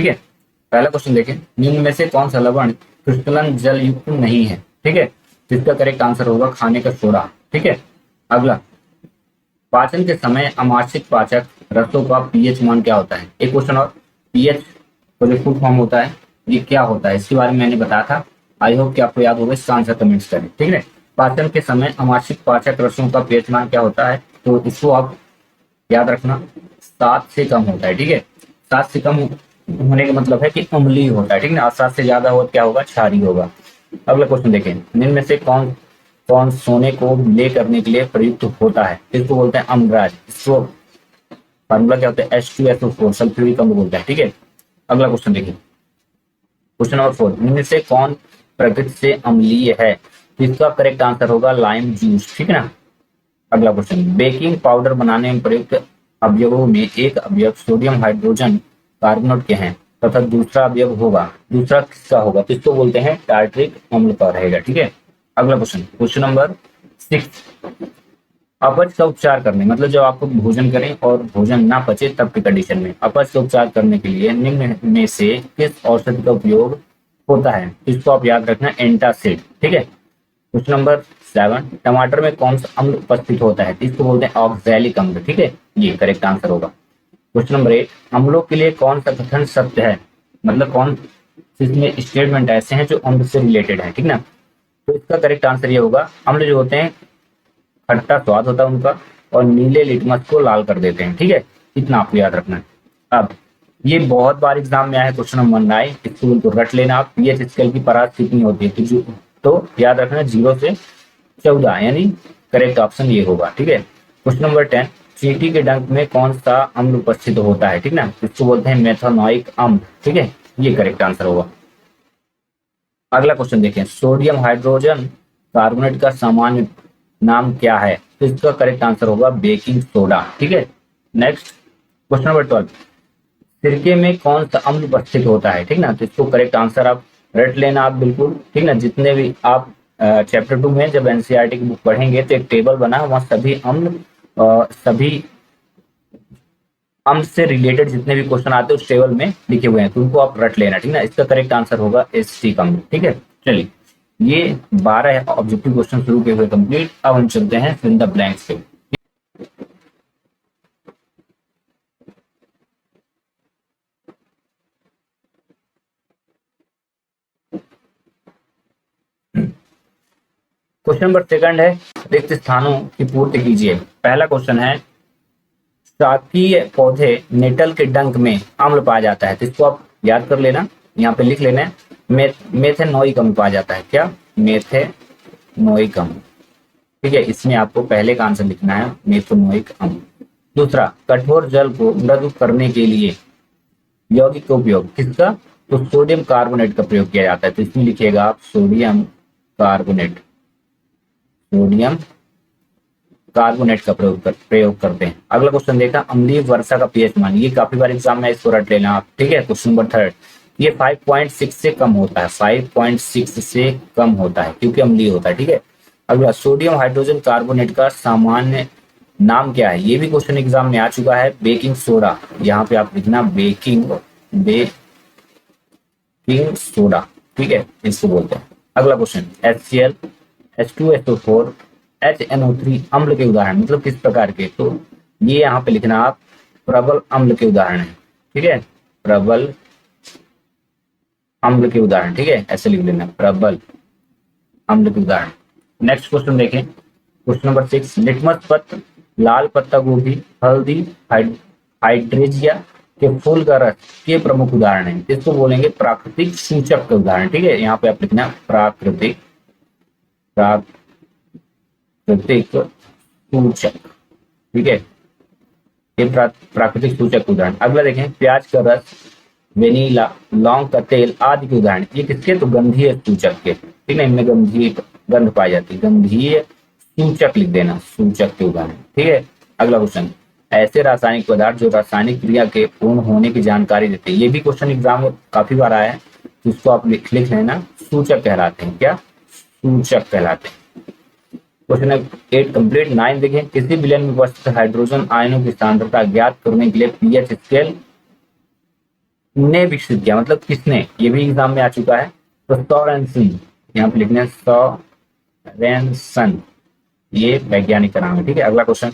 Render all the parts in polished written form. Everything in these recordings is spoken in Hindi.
ठीक है। पहला क्वेश्चन देखें, निम्न में से कौन सा लवण क्रिस्टलन जल युक्त नहीं है। ठीक है, तो इसका करेक्ट आंसर होगा खाने का सोडा। ठीक है। अगला, पाचन के समय अमाशयिक पाचक रसों का पीएच मान क्या होता है। एक क्वेश्चन और, पीएच तो जो फुल फॉर्म होता है ये क्या होता है, इसके बारे में मैंने बताया था। आई होप कि आपको याद होगा, इसका आंसर कमेंट्स करें। ठीक है, पाचन के समय अमाशयिक पाचक रसों का पीएच मान क्या होता है, तो इसको आप याद रखना, 7 से कम होता है। ठीक है, 7 से कम होने का मतलब है कि अम्लीय होता है। ठीक है ना, 7 से ज्यादा हो तो क्या होगा, क्षारीय होगा। अगला क्वेश्चन देखें, निम्न में से कौन कौन सोने को विलय करने के लिए प्रयुक्त होता है। इसको बोलते हैं अम्लराज। इसको फार्मूला क्या होता है, H2SO4, सल्फ्यूरिक अम्ल बोलता है। ठीक है। अगला क्वेश्चन देखिए, क्वेश्चन नंबर 4, इनमें से कौन प्रकृति से अम्लीय है, तो इसका करेक्ट आंसर होगा लाइम जूस। ठीक है ना। अगला क्वेश्चन, बेकिंग पाउडर बनाने में प्रयुक्त अवयवों में एक अवयव सोडियम हाइड्रोजन कार्बोनेट के हैं तथा दूसरा अवयव होगा, दूसरा किसका होगा, तो इसको बोलते हैं टार्ट्रिक अम्ल का रहेगा। ठीक है। अगला क्वेश्चन, क्वेश्चन नंबर 6, अपच का उपचार करने, मतलब जब आपको भोजन करें और भोजन ना पचे तब की कंडीशन में अपच का उपचार करने के लिए निम्न में से किस औषधि का उपयोग होता है, इसको आप याद रखना, एंटासिड। ठीक है। क्वेश्चन नंबर 7, टमाटर में कौन सा अम्ल उपस्थित होता है, इसको बोलते हैं ऑक्सैलिक अम्ल। ठीक है, ये करेक्ट आंसर होगा। क्वेश्चन नंबर 8, अम्लों के लिए कौन सा कथन सत्य है, मतलब कौन इसमें स्टेटमेंट ऐसे हैं जो अम्ल से रिलेटेड है। ठीक ना, तो इसका करेक्ट आंसर ये होगा, अम्ल जो होते हैं खट्टा स्वाद होता है उनका और नीले लिटमस को लाल कर देते हैं। ठीक है, इतना आपको याद रखना है। अब ये बहुत बार एग्जाम में आया है, क्वेश्चन नंबर 9, इसको बिल्कुल रट लेना आप। पीएच स्केल की परास कितनी होती है, तो याद रखना 0 से 14, यानी करेक्ट ऑप्शन ये होगा। ठीक है। क्वेश्चन नंबर 10, चींटी के डंक में कौन सा अम्ल उपस्थित होता है, ठीक ना, इसको बोलते हैं मेथनोइक अम्ल। ठीक है, ये करेक्ट आंसर होगा। अगला क्वेश्चन देखें, सोडियम हाइड्रोजन कार्बोनेट का सामान्य नाम क्या है, तो इसका करेक्ट आंसर होगा बेकिंग सोडा। ठीक है। नेक्स्ट, क्वेश्चन नंबर 12, सिरके में कौन सा अम्ल उपस्थित होता है, ठीक ना, तो इसको करेक्ट आंसर आप रट लेना आप बिल्कुल। ठीक ना, जितने भी आप चैप्टर 2 में जब एनसीईआरटी की बुक पढ़ेंगे तो एक टेबल बना, वहां सभी अम्ल सभी अम्ल से रिलेटेड जितने भी क्वेश्चन आते हैं उस टेबल में लिखे हुए हैं, तो उनको आप रट लेना। ठीक ना, इसका करेक्ट आंसर होगा एसिटिक अम्ल। ठीक है, चलिए, ये 12 ऑब्जेक्टिव क्वेश्चन शुरू किए हुए कंप्लीट। अब हम चलते हैं फिल द ब्लैंक्स पे। क्वेश्चन नंबर 2 है, रिक्त स्थानों की पूर्ति कीजिए। पहला क्वेश्चन है, शाकीय पौधे नेटल के डंक में अम्ल पाया जाता है, तो इसको आप याद कर लेना, यहाँ पे लिख लेना है, मेथेनोइक अम्ल पाया जाता है। क्या, मेथेनोइक अम्ल। ठीक है, इसमें आपको पहले का आंसर लिखना है, मेथेनोइक अम्ल। दूसरा, कठोर जल को मृदु करने के लिए यौगिक का उपयोग किसका, तो सोडियम कार्बोनेट का प्रयोग किया जाता है, तो इसमें लिखिएगा आप सोडियम कार्बोनेट, सोडियम कार्बोनेट का प्रयोग करते हैं। अगला क्वेश्चन देखा, अम्लीय वर्षा का पीएच मान, ये काफी बार एग्जाम में, इसको रट लेना आप। ठीक है। क्वेश्चन नंबर 3, ये 5.6 से कम होता है, 5.6 से कम होता है क्योंकि अम्लीय होता है। ठीक है। अगला, सोडियम हाइड्रोजन कार्बोनेट का सामान्य नाम क्या है, ये भी क्वेश्चन एग्जाम में आ चुका है, बेकिंग सोडा। यहाँ पे आप लिखना बेकिंग सोडा। ठीक है, इसको बोलते हैं। अगला क्वेश्चन, HCl, H2SO4, HNO3 अम्ल के उदाहरण, मतलब किस प्रकार के, तो ये यहाँ पे लिखना आप प्रबल अम्ल के उदाहरण है। ठीक है, प्रबल अम्ल के उदाहरण। ठीक है, ऐसे लिख लेना, प्रबल अम्ल के उदाहरण। नेक्स्ट क्वेश्चन देखें, क्वेश्चन नंबर 6, लिटमस पत्र, लाल पत्ता गोभी, हल्दी, हाइड्रेजिया के फूल का रस के प्रमुख उदाहरण है, इसको बोलेंगे प्राकृतिक सूचक के उदाहरण। ठीक है, यहाँ पे आप लिखना प्राकृतिक सूचक। ठीक है, ये प्राकृतिक सूचक उदाहरण। अगला देखें, प्याज का रस, वेनिला, लौंग का तेल आदि के उदाहरण, ये किसके, तो गंधीय सूचक के। ठीक है, इनमें गंधीय गंध पाई जाती है, गंधीय सूचक लिख देना, सूचक के उदाहरण। ठीक है। अगला क्वेश्चन, ऐसे रासायनिक पदार्थ जो रासायनिक क्रिया के पूर्ण होने की जानकारी देते हैं, ये भी क्वेश्चन एग्जाम में काफी बार आया है, तो इसको आप लिख लेना, सूचक कहलाते हैं। क्या, सूचक कहलाते हैं। Question 8 complete. 9 देखें, किसी विलयन में उपस्थित हाइड्रोजन आयनों की सांद्रता ज्ञात करने के लिए पीएच स्केल ने विकसित किया, मतलब किसने, ये भी एग्जाम में आ चुका है। तो सोरेनसन, यहाँ पे लिखना है सोरेनसन, ये वैज्ञानिक का नाम है। ठीक है, अगला क्वेश्चन,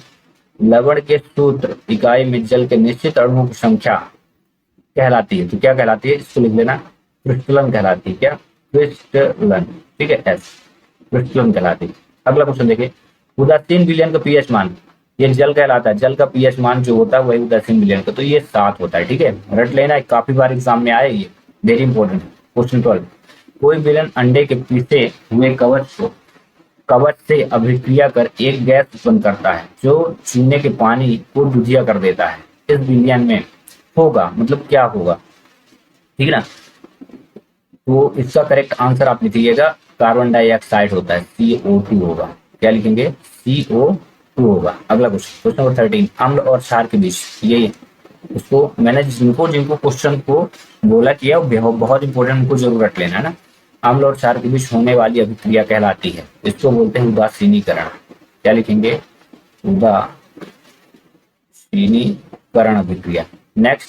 लवण के सूत्र इकाई में जल के निश्चित अणुओं की संख्या कहलाती है, तो क्या कहलाती है, इसको लिख लेना, क्रिस्टलन कहलाती है। क्या, क्रिस्टलन, ठीक है, एस, क्रिस्टलन कहलाती है। अगला क्वेश्चन देखिए, उदासीन विलयन का पीएच मान, ये जल कहलाता है, जल का पीएच मान जो होता है वही उदासीन विलयन का, तो ये 7 होता है। ठीक है, रट लेना, काफी बार एग्जाम में आए, ये वेरी इंपॉर्टेंट। क्वेश्चन 12, कोई विलयन अंडे के पीछे हुए कवच से अभिक्रिया कर एक गैस उत्पन्न करता है जो चूने के पानी को दुधिया कर देता है, इस विलयन में होगा, मतलब क्या होगा, ठीक है ना। तो इसका करेक्ट आंसर आप लिखिएगा कार्बन डाइऑक्साइड होता है, CO2 होगा। क्या लिखेंगे, CO2 होगा। अगला क्वेश्चन, क्वेश्चन नंबर 13, अम्ल और क्षार के बीच, ये उसको मैंने जिनको जिनको क्वेश्चन को बोला किया बहुत इंपॉर्टेंट, उनको जरूर रट लेना है ना। अम्ल और क्षार के बीच होने वाली अभिक्रिया कहलाती है, इसको बोलते हैं उदासीनीकरण। क्या लिखेंगे, उदासीनीकरण अभिक्रिया। नेक्स्ट,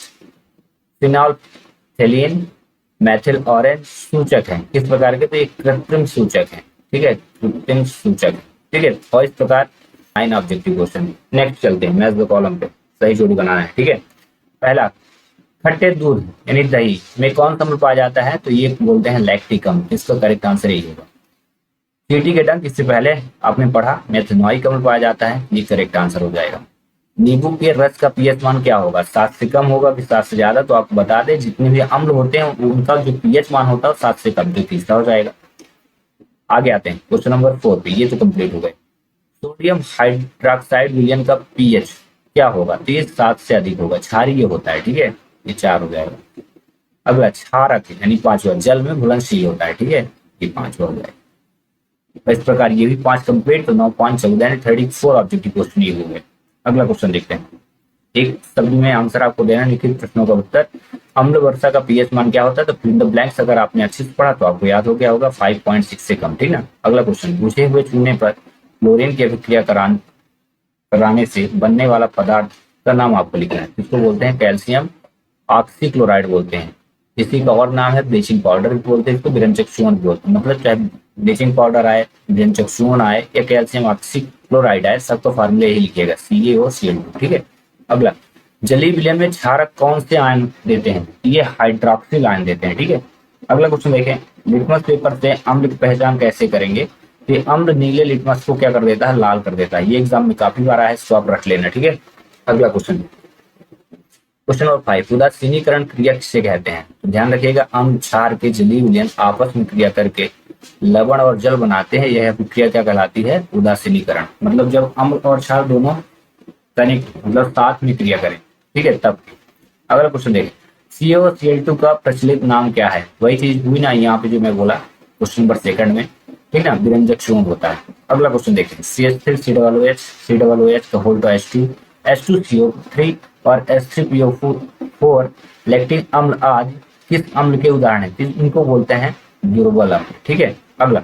फिनॉल्फथेलीन, मैथिल ऑरेंज सूचक है, किस प्रकार के, तो एक कृत्रिम सूचक है। ठीक है, कृत्रिम सूचक है। ठीक है, और इस प्रकार 9 ऑब्जेक्टिव क्वेश्चन। नेक्स्ट चलते हैं, मैच द कॉलम पे सही जोड़ी बनाना है। ठीक है, पहला, खट्टे दूध यानी दही में कौन सा अम्ल पाया जाता है, तो ये बोलते हैं लैक्टिक अम्ल, इसका करेक्ट आंसर यही होगा। चींटी के डंक, इससे पहले आपने पढ़ा, मेथनॉइक अम्ल पाया जाता है, ये करेक्ट आंसर हो जाएगा। नींबू के रस का पीएच मान क्या होगा, 7 से कम होगा कि 7 से ज्यादा, तो आप बता दें, जितने भी अम्ल होते हैं उनका जो पीएच मान होता है 7 से कम, तो तीसरा हो जाएगा। आगे आते हैं क्वेश्चन नंबर 4 पे, ये तो कंप्लीट हो गए। सोडियम हाइड्रोक्साइड विलयन का पीएच क्या होगा, तो ये 7 से अधिक होगा, क्षारीय होता है। ठीक है, ये 4 हो जाएगा। अगला, क्षारक यानी 5वां, जल में घुलनशील होता है। ठीक है, ये 5वां हो जाएगा। इस प्रकार ये भी 5 कंप्लीट, तो 9 5 14 34 ऑब्जेक्टिव क्वेश्चन ये हो गए। अगला क्वेश्चन देखते हैं, एक शब्द में आंसर आपको देना, लिखित प्रश्नों का उत्तर। अम्ल वर्षा का पीएच मान क्या होता है, तो फिल द ब्लैंक्स अगर आपने अच्छे से पढ़ा तो आपको याद हो गया होगा, 5.6 से कम। ठीक ना। अगला क्वेश्चन, बुझे हुए चूने पर क्लोरीन की अभिक्रिया कराने से बनने वाला पदार्थ का नाम आपको लिखना है, इसको बोलते हैं कैल्शियम ऑक्सीक्लोराइड बोलते हैं। इसी का और नाम है ब्लीचिंग पाउडर भी बोलते हैं, इसको विरंजक चूर्ण बोलते हैं। मतलब चाहे ब्लीचिंग पाउडर आए, विरंजक चूर्ण आए या कैल्शियम ऑक्सीक्लोराइड आए, सबका फार्मूला यही लिखिएगा, CaO ठीक है। अगला, जलीय विलयन में क्षारक कौन से आयन देते हैं, ये हाइड्रोक्सिल आयन देते हैं। ठीक है। अगला क्वेश्चन देखें, लिटमस पेपर से अम्ल की पहचान कैसे करेंगे, ये अम्ल नीले लिटमस को क्या कर देता है, लाल कर देता है। ये एग्जाम में काफी बार आया है, इसको आप रख लेना। ठीक है। अगला क्वेश्चन, क्वेश्चन नंबर 5, उदासीनीकरण क्रिया किसे कहते हैं, तो ध्यान रखिएगा, अम्ल क्षार के जलीय विलयन आपस में क्रिया करके लवण और जल बनाते हैं, यह प्रक्रिया क्या कहलाती है, उदासीनीकरण। मतलब जब अम्ल और क्षार दोनों मतलब साथ में क्रिया करें, ठीक है, तब। अगला क्वेश्चन देखें, CaO का प्रचलित नाम क्या है, वही चीज हुई ना यहाँ पे जो मैं बोला क्वेश्चन नंबर 2 में, ठीक ना, विरंजक चूर्ण होता है। अगला क्वेश्चन देखें, CH3 COOH का होल टू H2CO3 और H3PO4 लैक्टिक अम्ल आज किस अम्ल के उदाहरण है, इनको बोलते हैं दुर्बल अम्ल। ठीक है। अगला,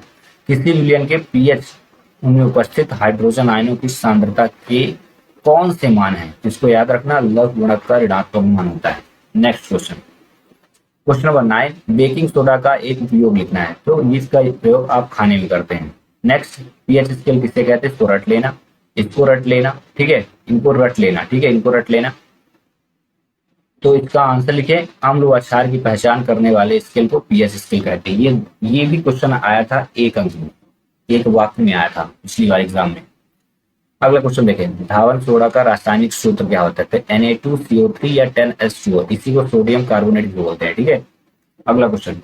किसी विलयन के पीएच उनमें उपस्थित हाइड्रोजन आयनों की सांद्रता के कौन से मान है, इसको याद रखना, लघु गुणक का ऋणात्मक मान होता है। Next question, question number 9, baking soda का एक उपयोग लिखना है, तो इसका प्रयोग आप खाने में करते हैं। नेक्स्ट, पीएच स्केल किसे कहते हैं, इसको रट लेना, इसको रट लेना, ठीक है, इनको रट लेना, ठीक है, इनको रट लेना। तो इसका आंसर लिखे, अम्ल व क्षार की पहचान करने वाले स्केल को पीएच स्केल कहते हैं। ये भी क्वेश्चन आया था 1 अंक में, एक वाक्य में आया था पिछली बार एग्जाम में। अगला क्वेश्चन देखें, धावन सोडा का रासायनिक सूत्र क्या होता है, Na2CO3 या 10H2O, इसी को सोडियम कार्बोनेट भी बोलते हैं। ठीक है। अगला क्वेश्चन,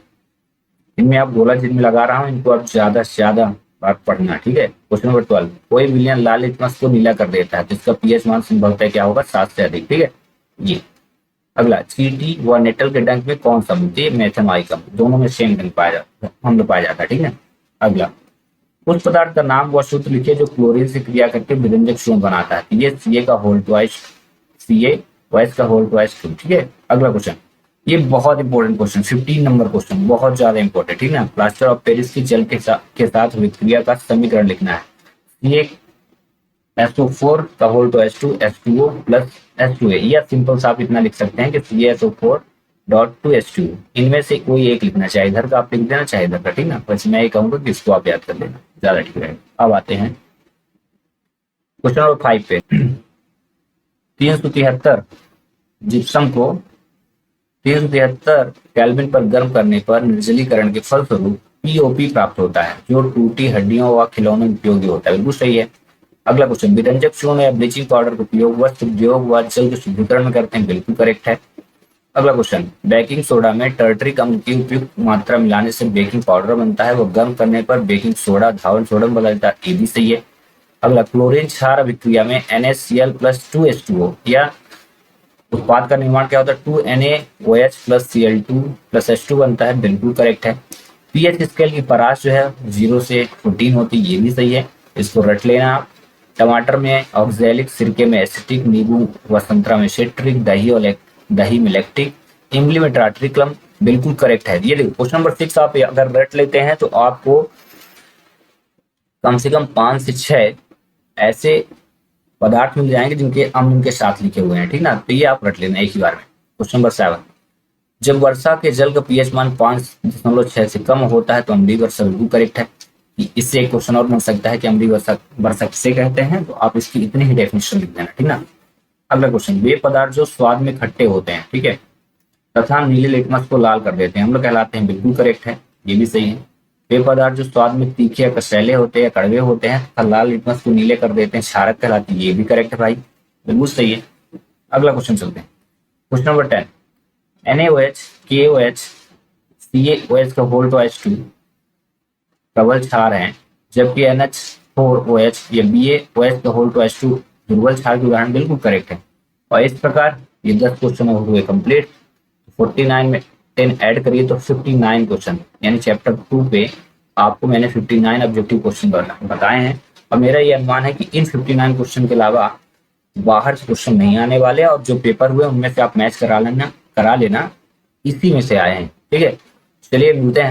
इनमें आप गोला जिनमें लगा रहा हूं, इनको आप ज्यादा से ज्यादा बात पढ़ना। ठीक है। क्वेश्चन नंबर 12, कोई विलयन लाल लिटमस को नीला कर देता है, तो इसका पीएच मान संभवतः क्या होगा, 7 से अधिक। ठीक है। ये अगला, चींटी व नेटल के डंक में कौन सा अम्ल, मेथनॉइक अम्ल, दोनों में सेम अम्ल पाया जाता है। ठीक है। अगला, उस पदार्थ का नाम व सूत्र लिखिए जो क्लोरीन से क्रिया करके विरंजक चूर्ण बनाता है, ये Ca का होल टू H का होल टू H2। ठीक है। अगला क्वेश्चन, ये बहुत इंपॉर्टेंट क्वेश्चन, 15 नंबर क्वेश्चन, बहुत ज्यादा इंपॉर्टेंट। ठीक है। प्लास्टर ऑफ पेरिस की जल के साथ विक्रिया का समीकरण लिखना है, CaSO4 का whole to H2 H2O plus H2A, या सिंपल सा आप इतना लिख सकते हैं कि CaSO4 H2O, इनमें से कोई एक लिखना, चाहे इधर का आप लिख देना चाहे इधर का, ठीक ना। बस मैं ये कहूंगा कि इसको आप याद कर लेना, ज्यादा ठीक रहेगा। अब आते हैं क्वेश्चन नंबर 5 पे। 373 जिप्सम को 373 केल्विन पर गर्म करने पर निर्जलीकरण के फलस्वरूप पीओपी प्राप्त होता है, जो टूटी हड्डियों व खिलौनों में उपयोगी होता है। बिल्कुल सही है। अगला क्वेश्चन, विरंजक चूर्ण या ब्लीचिंग पाउडर का उपयोग वस्त्र उद्योग व जल के शुद्धिकरण में करते हैं। बिल्कुल करेक्ट है। अगला क्वेश्चन, बेकिंग सोडा में टर्टरिक अम्ल की उपयुक्त मात्रा मिलाने से बेकिंग पाउडर बनता है, वो गर्म करने पर बेकिंग सोडा धावन सोडा में बदल जाता है। ये भी सही है। अगला, क्लोरीन क्षार अभिक्रिया में NaCl+2H2O या उत्पाद का निर्माण क्या होता है, 2NaOH+Cl2+H2 बनता है। बिल्कुल करेक्ट है। पीएच स्केल की परास जो है 0 से 14 होती है। ये भी सही है, इसको रट लेना आप। टमाटर में ऑक्जेलिक, सिरके में एसिटिक, नींबू व संतरा में सिट्रिक, दही में लैक्टिक, इमली में टार्ट्रिक अम्ल। बिल्कुल करेक्ट है। ये देखो क्वेश्चन नंबर 6 आप अगर रट लेते हैं तो आपको कम से कम 5 से 6 ऐसे पदार्थ मिल जाएंगे जिनके अम्ल उनके साथ लिखे हुए हैं, ठीक ना। तो ये आप रट लेना एक ही बार में। क्वेश्चन नंबर 7, जब वर्षा के जल का पीएच मान 5.6 से कम होता है तो अम्लीय वर्षा। बिल्कुल करेक्ट है। इससे एक क्वेश्चन और बन सकता है कि अम्लीय वर्षा किसे कहते हैं, तो आप इसकी इतनी ही डेफिनेशन लिख देना, ठीक ना। अगला क्वेश्चन, वे पदार्थ जो स्वाद में खट्टे होते हैं, ठीक है, तथा नीले लिटमस को लाल कर देते हैं, हम लोग कहलाते हैं। बिल्कुल करेक्ट है, ये भी सही है। वे पदार्थ जो स्वाद में तीखे या कसैले होते हैं या कड़वे होते हैं तथा लाल लिटमस को नीले कर देते हैं, क्षारक कहलाती है। ये भी करेक्ट है भाई, बिल्कुल सही है। अगला क्वेश्चन चलते हैं। Question number 10, NaOH, KOH, CaOH का होल टू H2 प्रबल क्षार हैं, जबकि NH4OH या BaOH का होल टू H2 दुर्बल क्षार के उदाहरण। बिल्कुल करेक्ट है। और इस प्रकार ये 10 क्वेश्चन हुए कंप्लीट। 49 में 10 ऐड करिए तो 59 क्वेश्चन, यानी चैप्टर 2 पे आपको मैंने 59 ऑब्जेक्टिव क्वेश्चन बताए हैं। और मेरा ये अनुमान है कि इन 59 क्वेश्चन के अलावा बाहर से क्वेश्चन नहीं आने वाले, और जो पेपर हुए उनमें से आप मैच करा लेना, इसी में से आए हैं, ठीक है। चलिए मिलते हैं।